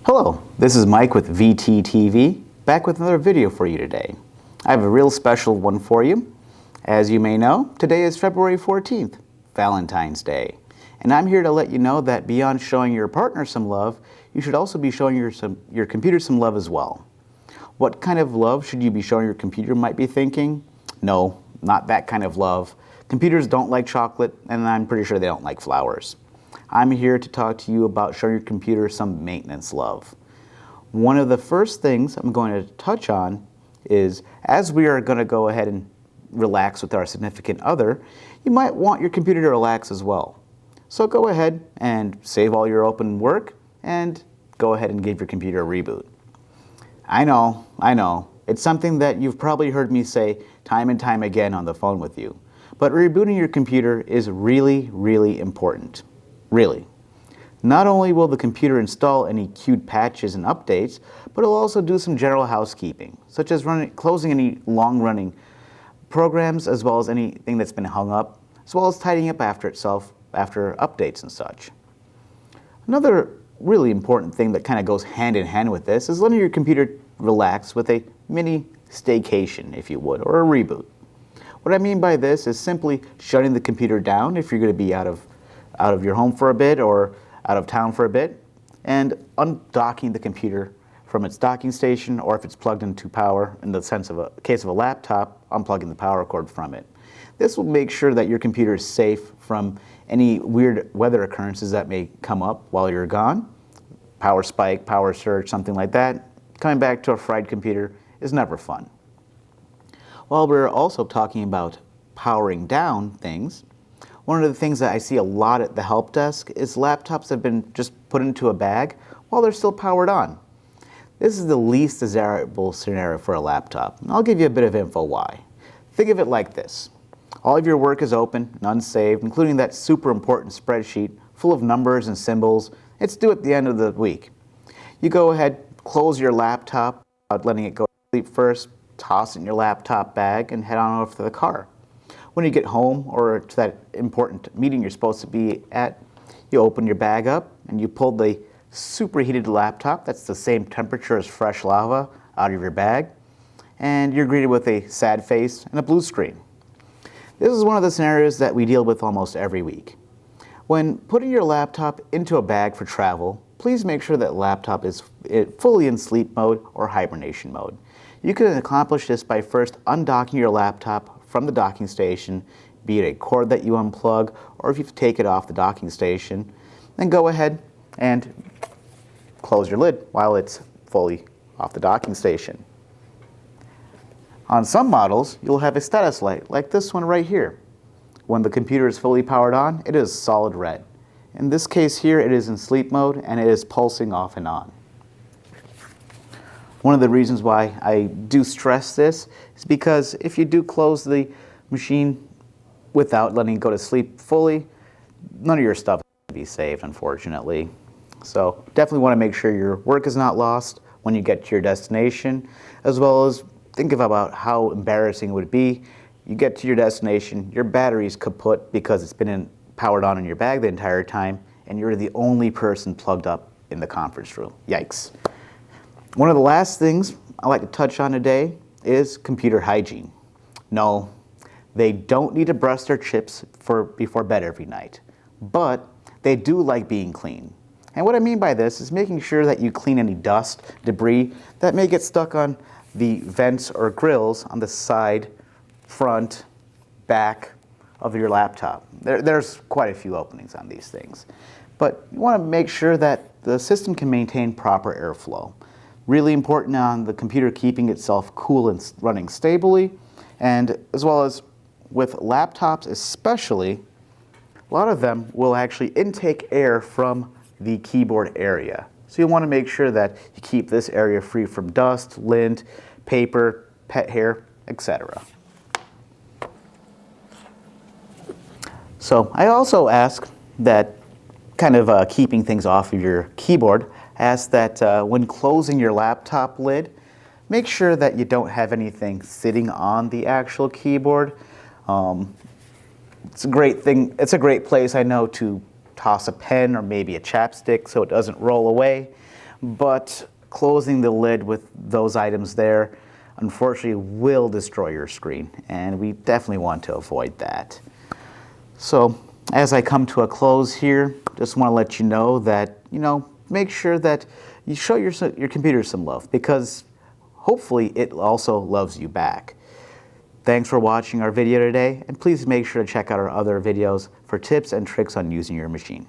Hello, this is Mike with VTTV, back with another video for you today. I have a real special one for you. As you may know, today is February 14th, Valentine's Day. And I'm here to let you know that beyond showing your partner some love, you should also be showing your computer some love as well. What kind of love should you be showing your computer, might be thinking? No, not that kind of love. Computers don't like chocolate, and I'm pretty sure they don't like flowers. I'm here to talk to you about showing your computer some maintenance love. One of the first things I'm going to touch on is, as we are going to go ahead and relax with our significant other, you might want your computer to relax as well. So go ahead and save all your open work and go ahead and give your computer a reboot. I know, it's something that you've probably heard me say time and time again on the phone with you, but rebooting your computer is really, really important. Really. Not only will the computer install any queued patches and updates, but it'll also do some general housekeeping, such as closing any long-running programs, as well as anything that's been hung up, as well as tidying up after itself after updates and such. Another really important thing that kind of goes hand in hand with this is letting your computer relax with a mini staycation, if you would, or a reboot. What I mean by this is simply shutting the computer down if you're going to be out of your home for a bit or out of town for a bit, and undocking the computer from its docking station, or if it's plugged into power, in the case of a laptop, unplugging the power cord from it. This will make sure that your computer is safe from any weird weather occurrences that may come up while you're gone. Power spike, power surge, something like that. Coming back to a fried computer is never fun. While we're also talking about powering down things, one of the things that I see a lot at the help desk is laptops that have been just put into a bag while they're still powered on. This is the least desirable scenario for a laptop, and I'll give you a bit of info why. Think of it like this. All of your work is open and unsaved, including that super important spreadsheet full of numbers and symbols. It's due at the end of the week. You go ahead, close your laptop without letting it go to sleep first, toss it in your laptop bag, and head on over to the car. When you get home or to that important meeting you're supposed to be at, you open your bag up and you pull the superheated laptop, that's the same temperature as fresh lava, out of your bag, and you're greeted with a sad face and a blue screen. This is one of the scenarios that we deal with almost every week. When putting your laptop into a bag for travel, please make sure that laptop is fully in sleep mode or hibernation mode. You can accomplish this by first undocking your laptop from the docking station, be it a cord that you unplug, or if you take it off the docking station, then go ahead and close your lid while it's fully off the docking station. On some models, you'll have a status light, like this one right here. When the computer is fully powered on, it is solid red. In this case here, it is in sleep mode, and it is pulsing off and on. One of the reasons why I do stress this is because if you do close the machine without letting it go to sleep fully, none of your stuff is going to be saved, unfortunately. So definitely want to make sure your work is not lost when you get to your destination, as well as think about how embarrassing it would be. You get to your destination, your battery's kaput because it's been powered on in your bag the entire time, and you're the only person plugged up in the conference room. Yikes. One of the last things I'd like to touch on today is computer hygiene. No, they don't need to brush their chips before bed every night, but they do like being clean. And what I mean by this is making sure that you clean any dust, debris that may get stuck on the vents or grills on the side, front, back of your laptop. There's quite a few openings on these things. But you want to make sure that the system can maintain proper airflow. Really important on the computer keeping itself cool and running stably, and as well as with laptops especially, a lot of them will actually intake air from the keyboard area. So you want to make sure that you keep this area free from dust, lint, paper, pet hair, etc. So I also ask that, kind of keeping things off of your keyboard, ask that when closing your laptop lid, make sure that you don't have anything sitting on the actual keyboard. It's a great thing. It's a great place, I know, to toss a pen or maybe a chapstick so it doesn't roll away. But closing the lid with those items there, unfortunately, will destroy your screen, and we definitely want to avoid that. So, as I come to a close here, just want to let you know that, make sure that you show your computer some love, because hopefully it also loves you back. Thanks for watching our video today, and please make sure to check out our other videos for tips and tricks on using your machine.